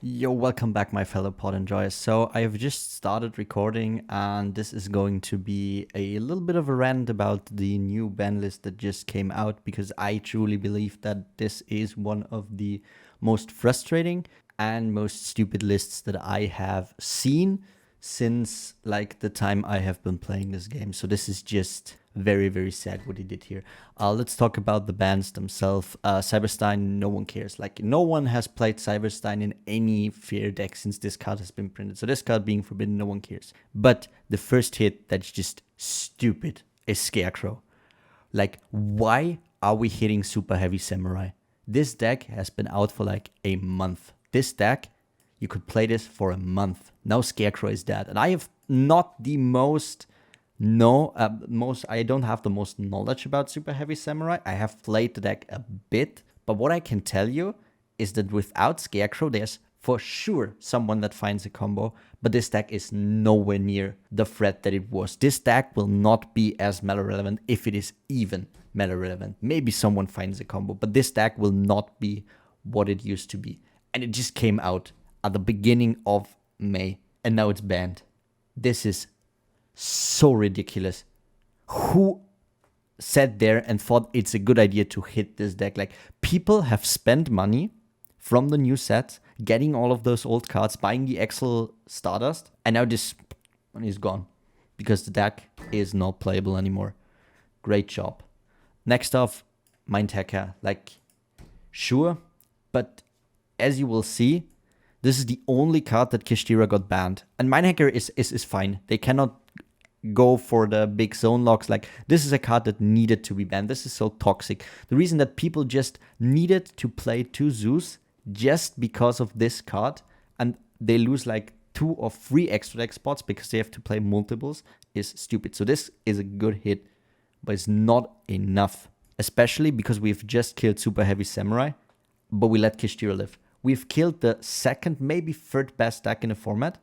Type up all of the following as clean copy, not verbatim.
Yo, welcome back, my fellow pod enjoyers. So, I have just started recording, and this is going to be a little bit of a rant about the new ban list that just came out because I truly believe that this is one of the most frustrating and most stupid lists that I have seen since like the time I have been playing this game. So, this is just very, very sad what he did here. Let's talk about the bans themselves. Cyberstein, no one cares. Like, no one has played Cyberstein in any fair deck since this card has been printed. So this card being forbidden, no one cares. But the first hit that's just stupid is Scarecrow. Like, why are we hitting Super Heavy Samurai? This deck has been out for like a month. This deck, you could play this for a month. Now Scarecrow is dead. And I have not the most... I don't have the most knowledge about Super Heavy Samurai. I have played the deck a bit, but what I can tell you is that without Scarecrow, there's for sure someone that finds a combo, but this deck is nowhere near the threat that it was. This deck will not be as meta relevant if it is even meta relevant. Maybe someone finds a combo, but this deck will not be what it used to be. And it just came out at the beginning of May, and now it's banned. This is so ridiculous. Who sat there and thought it's a good idea to hit this deck? Like, people have spent money from the new set, getting all of those old cards, buying the Excel Stardust, and now this one is gone because the deck is not playable anymore. Great job. Next off, Mindhacker. Like, sure, but as you will see, this is the only card that Kishtira got banned. And Mindhacker is fine. They cannot go for the big zone locks. Like, this is a card that needed to be banned. This is so toxic. The reason that people just needed to play 2 Zeus just because of this card, and they lose like 2 or 3 extra deck spots because they have to play multiples, is stupid. So this is a good hit, but it's not enough. Especially because we've just killed Super Heavy Samurai, but we let Kishtira live. We've killed the second, maybe third best deck in the format,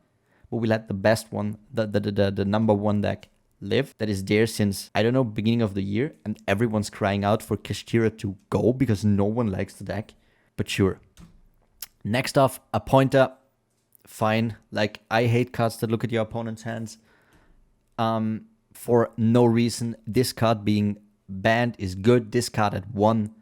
but we let the best one, the number one deck live. That is there since, I don't know, beginning of the year, and everyone's crying out for Kishtira to go because no one likes the deck. But sure. Next off, a pointer. Fine. Like, I hate cards that look at your opponent's hands. For no reason. This card being banned is good. This card at 1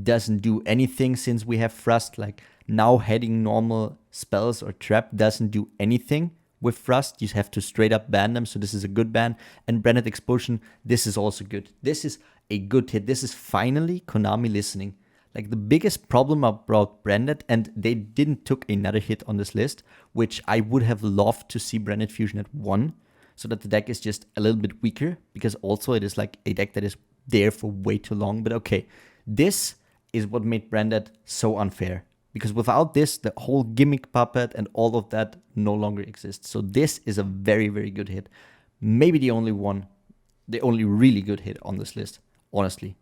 doesn't do anything since we have Thrust. Like, now heading normal spells or trap doesn't do anything with Thrust. You have to straight up ban them, so this is a good ban. And Branded Explosion, this is also good. This is a good hit. This is finally Konami listening. Like, the biggest problem about Branded, and they didn't took another hit on this list, which I would have loved to see Branded Fusion at 1, so that the deck is just a little bit weaker, because also it is like a deck that is there for way too long. But okay, this is what made Branded so unfair. Because without this, the whole gimmick puppet and all of that no longer exists. So this is a very, very good hit. Maybe the only really good hit on this list, honestly.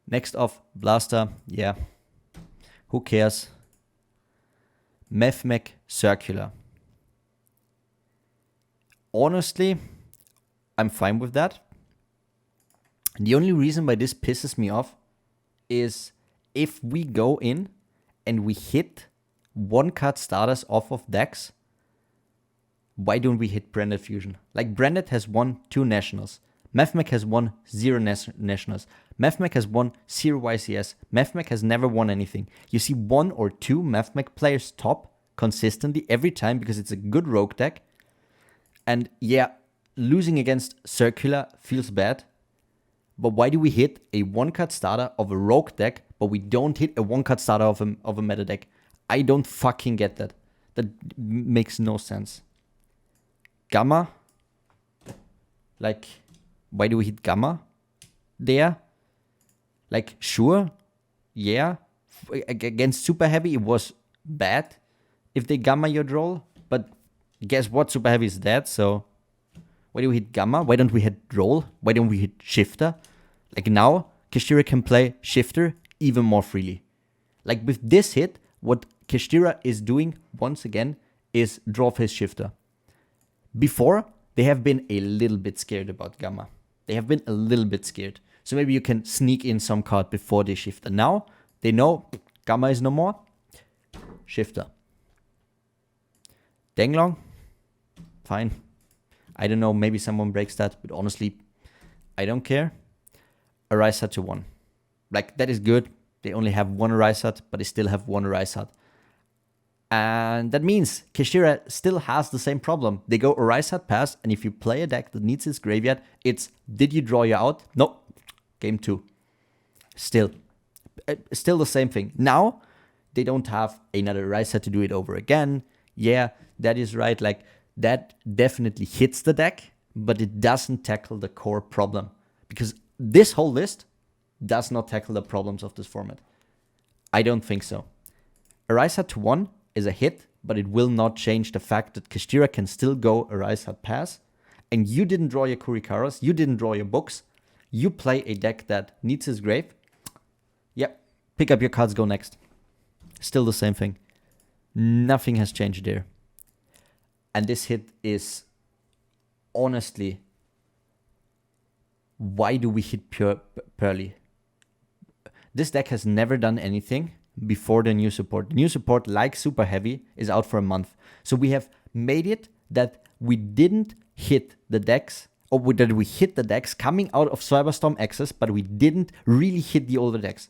Next off, Blaster. Yeah, who cares? Mefmec Circular. Honestly, I'm fine with that. The only reason why this pisses me off is if we go in and we hit 1-card starters off of decks, why don't we hit Branded Fusion? Like, Branded has won 2 nationals. Mefmec has won 0 nationals. Mefmec has won 0 YCS. Mefmec has never won anything. You see 1 or 2 Mefmec players top consistently every time because it's a good rogue deck. And yeah, losing against Circular feels bad. But why do we hit a 1-card starter of a rogue deck, but we don't hit a 1-card starter of a meta deck? I don't fucking get that. That makes no sense. Gamma? Like, why do we hit Gamma there? Like, sure, yeah. Against Super Heavy, it was bad if they Gamma your draw. But guess what? Super Heavy is dead, so... Why do we hit Gamma? Why don't we hit Roll? Why don't we hit Shifter? Like, now, Kishtira can play Shifter even more freely. Like, with this hit, what Kishtira is doing, once again, is draw his Shifter. Before, they have been a little bit scared about Gamma. They have been a little bit scared. So maybe you can sneak in some card before they shift. And now, they know Gamma is no more. Shifter. Danglong, fine. I don't know, maybe someone breaks that, but honestly, I don't care. Arise Hut to 1. Like, that is good. They only have one Arise Hut, but they still have one Arise Hut. And that means Kashira still has the same problem. They go Arise Hut pass, and if you play a deck that needs its graveyard, it's, did you draw you out? No. Game 2. Still the same thing. Now, they don't have another Arise Hut to do it over again. Yeah, that is right. Like, that definitely hits the deck, but it doesn't tackle the core problem. Because this whole list does not tackle the problems of this format. I don't think so. Arise Hut to 1 is a hit, but it will not change the fact that Kashtira can still go Arise Hut pass, and you didn't draw your Kurikaras, you didn't draw your books, you play a deck that needs his grave, yep, pick up your cards, go next. Still the same thing. Nothing has changed there. And this hit is, honestly, why do we hit Pearly? This deck has never done anything before the new support. The new support, like Super Heavy, is out for a month. So we have made it that we didn't hit the decks, or that we hit the decks coming out of Cyberstorm Access, but we didn't really hit the older decks.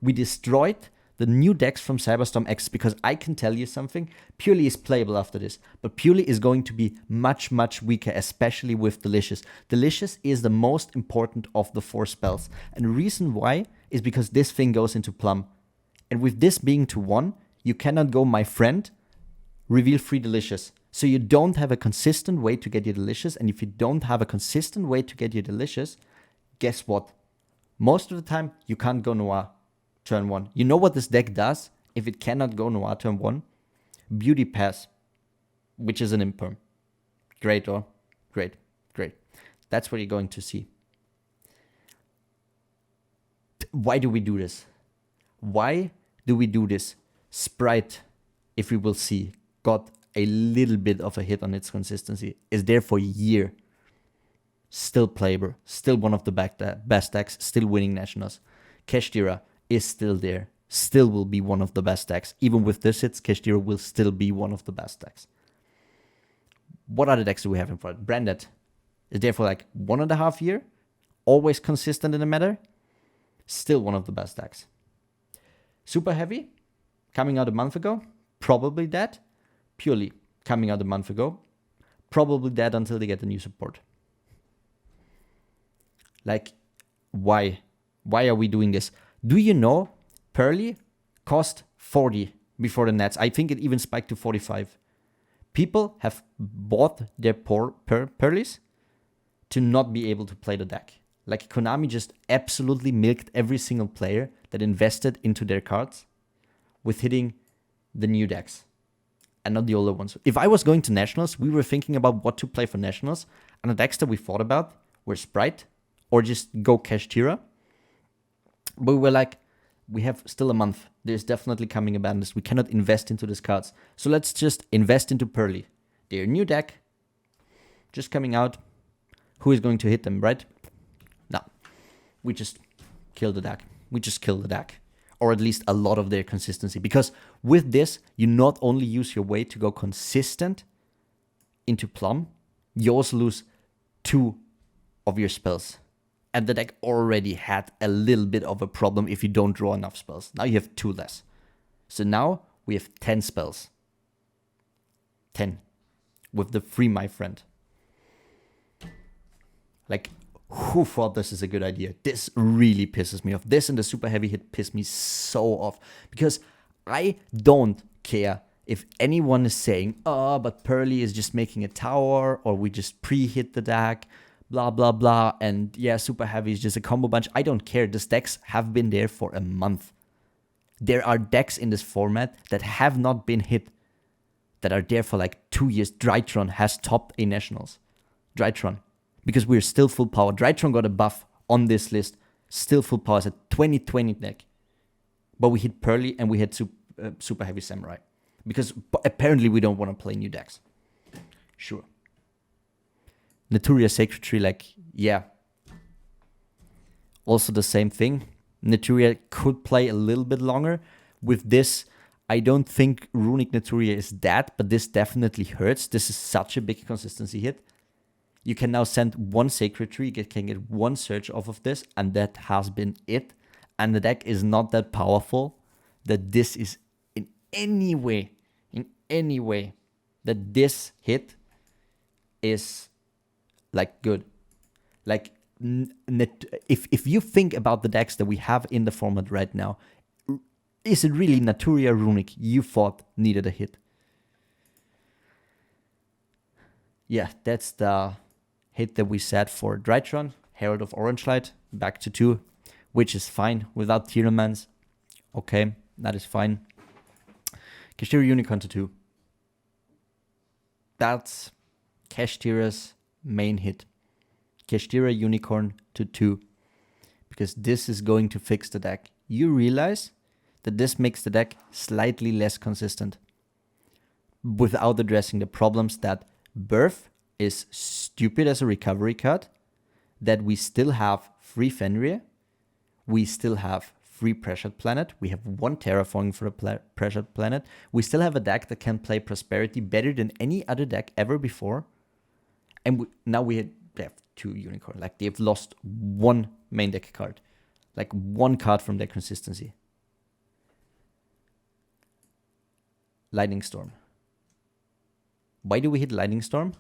We destroyed the new decks from Cyberstorm X, because I can tell you something, Purely is playable after this, but Purely is going to be much, much weaker, especially with Delicious. Delicious is the most important of the 4 spells, and the reason why is because this thing goes into Plum. And with this being to 1, you cannot go, my friend, reveal 3 Delicious. So you don't have a consistent way to get your Delicious, and if you don't have a consistent way to get your Delicious, guess what? Most of the time, you can't go Noir turn 1. You know what this deck does if it cannot go Noir turn 1? Beauty Pass, which is an imperm. Great, or? Great, great. That's what you're going to see. Why do we do this? Why do we do this? Sprite, if we will see, got a little bit of a hit on its consistency. Is there for a year. Still playable. Still one of the best decks. Still winning nationals. Kashtira is still there. Still will be one of the best decks. Even with this hits, Kashtira will still be one of the best decks. What other decks do we have in front? Branded is there for like 1.5 years. Always consistent in the meta. Still one of the best decks. Super Heavy, coming out a month ago, probably dead. Purely, coming out a month ago, probably dead until they get the new support. Like, why? Why are we doing this? Do you know Pearly cost 40 before the nets? I think it even spiked to 45. People have bought their Pearlies to not be able to play the deck. Like, Konami just absolutely milked every single player that invested into their cards with hitting the new decks and not the older ones. If I was going to Nationals, we were thinking about what to play for Nationals, and the decks that we thought about were Sprite or just go Kashtira. But we were like, we have still a month. There's definitely coming a Banlist. We cannot invest into these cards. So let's just invest into Pearly. Their new deck, just coming out. Who is going to hit them, right? No. We just kill the deck. We just kill the deck. Or at least a lot of their consistency. Because with this, you not only use your way to go consistent into Plum, you also lose 2 of your spells. And the deck already had a little bit of a problem if you don't draw enough spells. Now you have 2 less. So now we have 10 spells. 10. With the 3, my friend. Like, who thought this is a good idea? This really pisses me off. This and the Super Heavy hit piss me so off. Because I don't care if anyone is saying, oh, but Pearly is just making a tower, or we just pre-hit the deck, blah, blah, blah. And yeah, Super Heavy is just a combo bunch. I don't care. These decks have been there for a month. There are decks in this format that have not been hit, that are there for like 2 years. Drytron has topped a Nationals. Drytron. Because we're still full power. Drytron got a buff on this list. Still full power. It's a 2020 deck. But we hit Pearly and we hit Super Heavy Samurai. Because apparently we don't want to play new decks. Sure. Naturia Sacred Tree, like, yeah. Also the same thing. Naturia could play a little bit longer. With this, I don't think Runic Naturia is that, but this definitely hurts. This is such a big consistency hit. You can now send one Sacred Tree, you can get one search off of this, and that has been it. And the deck is not that powerful that this is in any way, that this hit is like good. Like, if you think about the decks that we have in the format right now, is it really Naturia Runic you thought needed a hit? Yeah, that's the hit that we set for Drytron, Herald of Orange Light, back to 2, which is fine without Tyrannomans. Okay, that is fine. Kashtira Unicorn to 2. That's Kashtira's main hit. Kashtira Unicorn to 2. Because this is going to fix the deck. You realize that this makes the deck slightly less consistent without addressing the problems that Birth is stupid as a recovery card, that we still have free Fenrir, we still have free Pressured Planet, we have one Terraforming for a Pressured Planet, we still have a deck that can play Prosperity better than any other deck ever before, and now we have 2 Unicorn. Like, they've lost one main deck card, like one card from their consistency. Lightning Storm. Why do we hit Lightning Storm?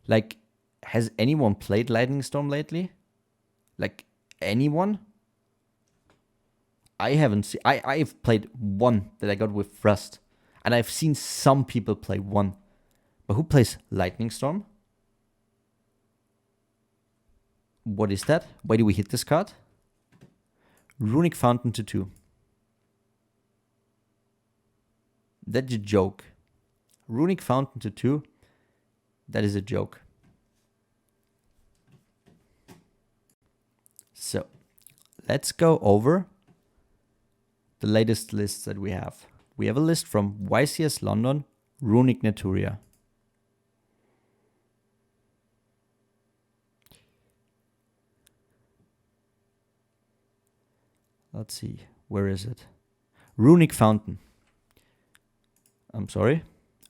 Like, has anyone played Lightning Storm lately? Like, anyone? I haven't seen. I've played one that I got with Thrust, and I've seen some people play one. But who plays Lightning Storm? What is that? Why do we hit this card? Runic Fountain to 2. That's a joke. Runic Fountain to 2. That is a joke. So, let's go over the latest lists that we have. We have a list from YCS London, Runic Naturia. Let's see, where is it? Runic Fountain. I'm sorry,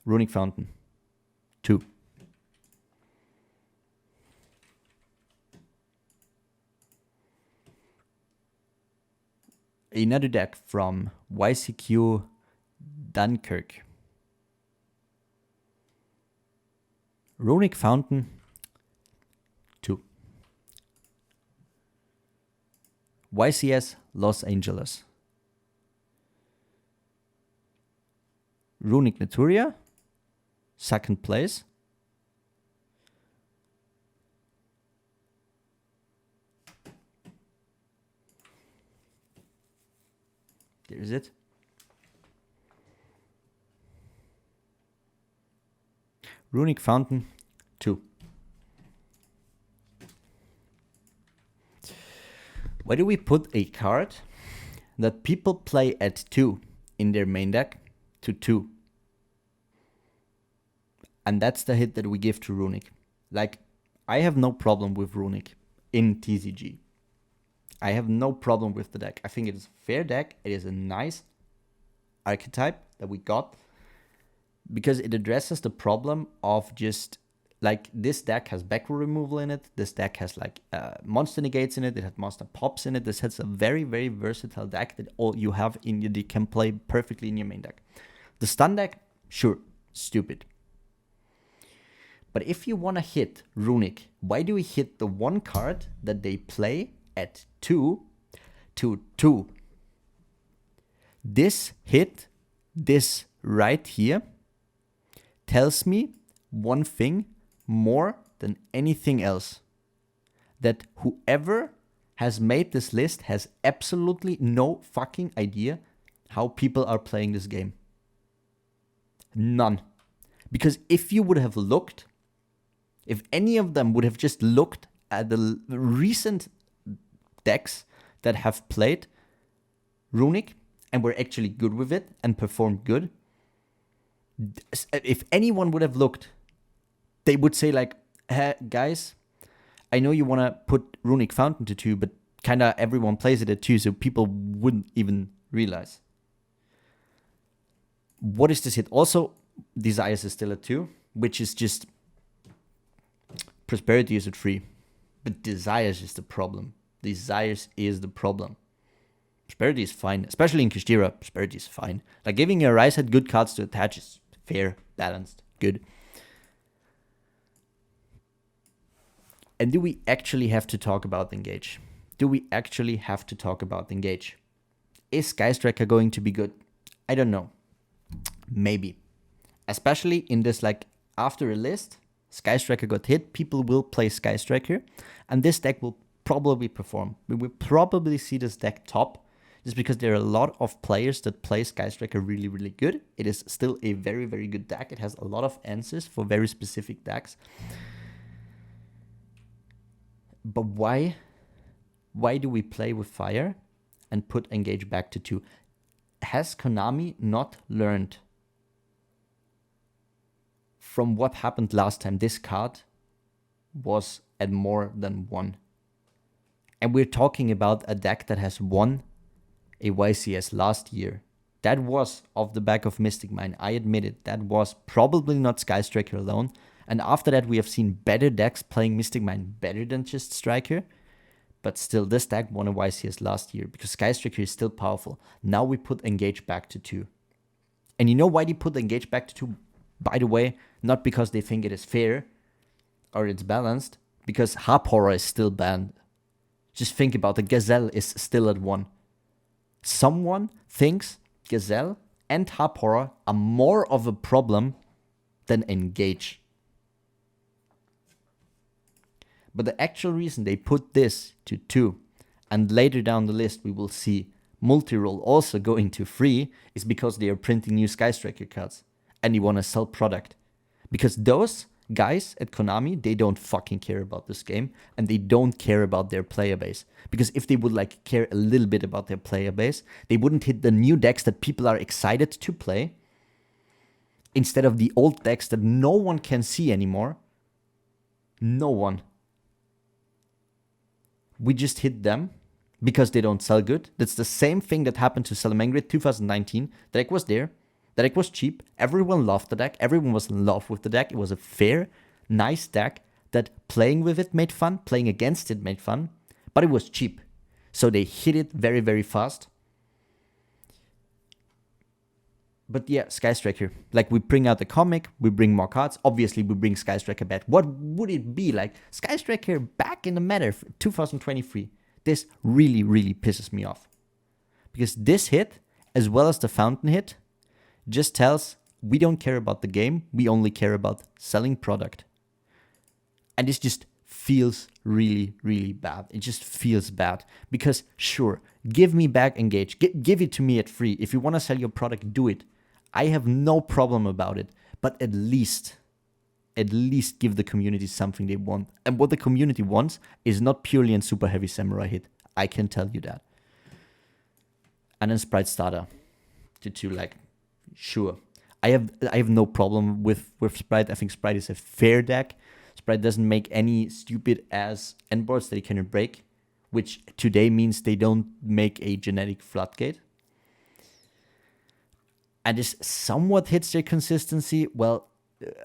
Runic Fountain 2. Another deck from YCQ Dunkirk. Runic Fountain 2. YCS Los Angeles. Runic Naturia, 2nd place. There is it. Runic Fountain 2. Why do we put a card that people play at 2 in their main deck to 2? And that's the hit that we give to Runic. Like, I have no problem with Runic in TCG. I have no problem with the deck. I think it is a fair deck. It is a nice archetype that we got because it addresses the problem of just, like, this deck has backrow removal in it. This deck has, like, monster negates in it. It has monster pops in it. This has a very, very versatile deck that all you have in your deck can play perfectly in your main deck. The stun deck, sure, stupid. But if you want to hit Runic, why do we hit the one card that they play at 2 to 2? This hit, this right here, tells me one thing more than anything else. That whoever has made this list has absolutely no fucking idea how people are playing this game. None. Because if you would have looked, if any of them would have just looked at the recent decks that have played Runic and were actually good with it and performed good, if anyone would have looked, they would say, like, hey, guys, I know you want to put Runic Fountain to 2, but kind of everyone plays it at 2, so people wouldn't even realize. What is this hit? Also, Desires is still at 2, which is just Prosperity is at 3. But Desires is the problem. Desires is the problem. Prosperity is fine, especially in Kushtira. Prosperity is fine. Like giving your Rise had good cards to attach is fair, balanced, good. And do we actually have to talk about Engage? Do we actually have to talk about Engage? Is Sky Striker going to be good? I don't know. Maybe. Especially in this, like, after a list, Sky Striker got hit, people will play Sky Striker, and this deck will probably perform. We will probably see this deck top, just because there are a lot of players that play Sky Striker really, really good. It is still a very, very good deck. It has a lot of answers for very specific decks. But why do we play with Fire and put Engage back to 2? Has Konami not learned from what happened last time? This card was at more than 1. And we're talking about a deck that has won a YCS last year. That was off the back of Mystic Mine. I admit it. That was probably not Sky Striker alone. And after that, we have seen better decks playing Mystic Mine better than just Striker. But still, this deck won a YCS last year because Sky Striker is still powerful. Now we put Engage back to 2. And you know why they put Engage back to 2? By the way, not because they think it is fair or it's balanced, because Harp Horror is still banned. Just think about it. Gazelle is still at 1. Someone thinks Gazelle and Harp Horror are more of a problem than Engage. But the actual reason they put this to 2, and later down the list we will see multi-roll also going to 3, is because they are printing new Sky Striker cards. And they want to sell product. Because those guys at Konami, they don't fucking care about this game. And they don't care about their player base. Because if they would like care a little bit about their player base, they wouldn't hit the new decks that people are excited to play. Instead of the old decks that no one can see anymore. No one. We just hit them because they don't sell good. That's the same thing that happened to Salamangreat 2019. The deck was there. The deck was cheap. Everyone loved the deck. Everyone was in love with the deck. It was a fair, nice deck that playing with it made fun. Playing against it made fun. But it was cheap. So they hit it very, very fast. But yeah, Sky Striker. Like, we bring out the comic. We bring more cards. Obviously, we bring Sky Striker back. What would it be like? Sky Striker back in the meta for 2023. This really, really pisses me off. Because this hit, as well as the Fountain hit, just tells we don't care about the game, we only care about selling product. And this just feels really, really bad. It just feels bad. Because sure, give me back Engage. Give it to me at 3. If you want to sell your product, do it. I have no problem about it. But at least give the community something they want. And what the community wants is not purely a super heavy samurai hit. I can tell you that. And then Sprite Starter. To like, sure. I have no problem with Sprite. I think Sprite is a fair deck. Sprite doesn't make any stupid ass endboards that it cannot break, which today means they don't make a genetic floodgate. And this somewhat hits their consistency. Well,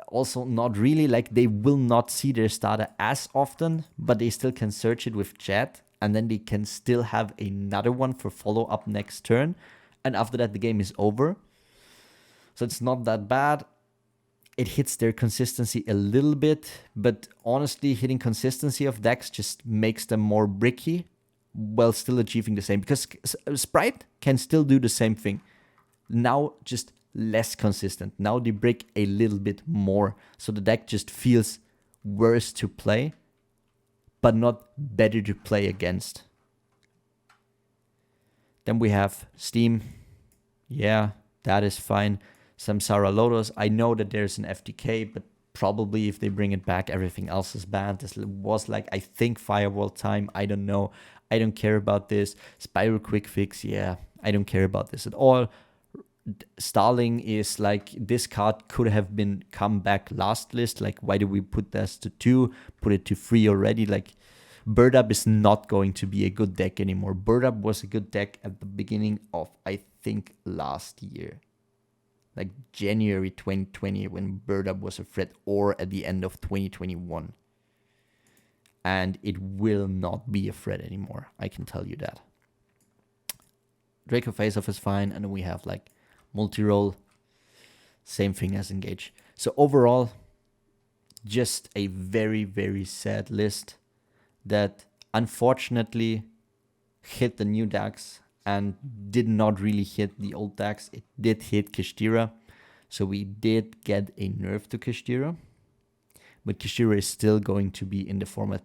also not really. Like, they will not see their starter as often, but they still can search it with chat, and then they can still have another one for follow-up next turn. And after that, the game is over. So it's not that bad. It hits their consistency a little bit, but honestly, hitting consistency of decks just makes them more bricky while still achieving the same. Because Sprite can still do the same thing. Now, just less consistent. Now they brick a little bit more. So the deck just feels worse to play, but not better to play against. Then we have Steam. Yeah, that is fine. Samsara Lotus. I know that there's an FTK, but probably if they bring it back, everything else is banned. This was like, I think, Firewall time. I don't know. I don't care about this. Spiral Quick Fix. Yeah, I don't care about this at all. Starling is like, this card could have been come back last list. Like, why do we put this to 2? Put it to 3 already. Like, Bird Up is not going to be a good deck anymore. Bird Up was a good deck at the beginning of, I think, last year. like January 2020 when Bird Up was a threat, or at the end of 2021. And it will not be a threat anymore, I can tell you that. Draco Face-Off is fine, and then we have like multi-roll, same thing as Engage. So overall, just a very, very sad list that unfortunately hit the new decks and did not really hit the old decks. It did hit Kashtira, so we did get a nerf to Kashtira, but Kashtira is still going to be in the format.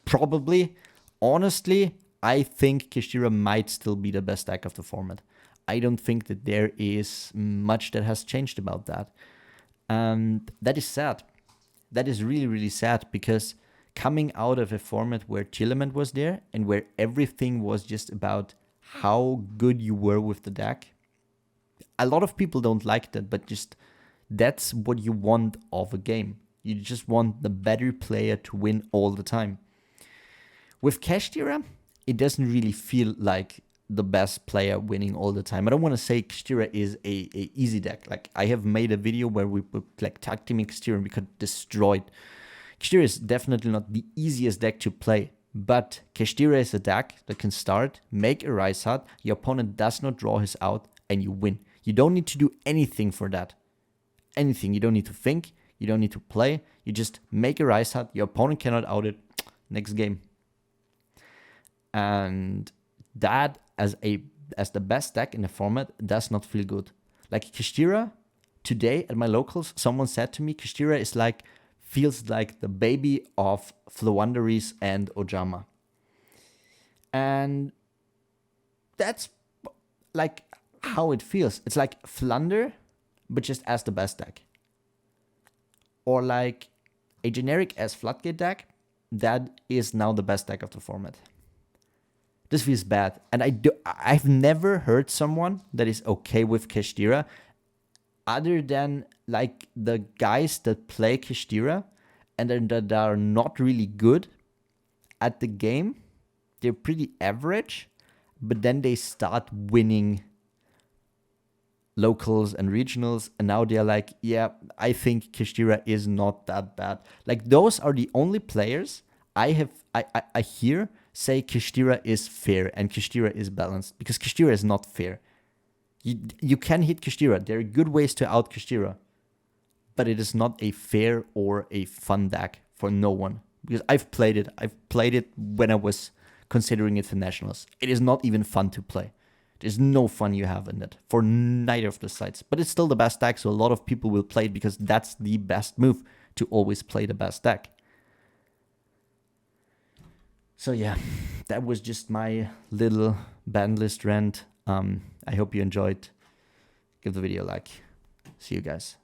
Probably, honestly, I think Kashtira might still be the best deck of the format. I don't think that there is much that has changed about that. And that is sad. That is really, really sad, because coming out of a format where Chillement was there and where everything was just about how good you were with the deck, a lot of people don't like that, but just that's what you want of a game. You just want the better player to win all the time. With Kashtira, it doesn't really feel like the best player winning all the time. I don't want to say Kashtira is a easy deck. Like, I have made a video where we put like tag teaming Kashtira and we got destroyed. Kashtira is definitely not the easiest deck to play, but Kashtira is a deck that can start, make a Rise Hut, your opponent does not draw his out, and you win. You don't need to do anything for that. Anything. You don't need to think, you don't need to play, you just make a Rise Hut, your opponent cannot out it, next game. And that as the best deck in the format does not feel good. Like Kashtira, today at my locals, someone said to me, Kashtira is like, feels like the baby of Floowandereeze and Ojama. And that's like how it feels. It's like Flunder, but just as the best deck. Or like a generic as Floodgate deck, that is now the best deck of the format. This feels bad. And I've never heard someone that is okay with Kashtira other than like the guys that play Kashtira and that are not really good at the game. They're pretty average, but then they start winning locals and regionals, and now they're like, yeah, I think Kashtira is not that bad. Like, those are the only players I hear say Kashtira is fair and Kashtira is balanced, because Kashtira is not fair. You can hit Kashtira. There are good ways to out Kashtira, but it is not a fair or a fun deck for no one. Because I've played it. I've played it when I was considering it for nationals. It is not even fun to play. There's no fun you have in it for neither of the sides. But it's still the best deck, so a lot of people will play it because that's the best move, to always play the best deck. So yeah, that was just my little ban list rant. I hope you enjoyed. Give the video a like. See you guys.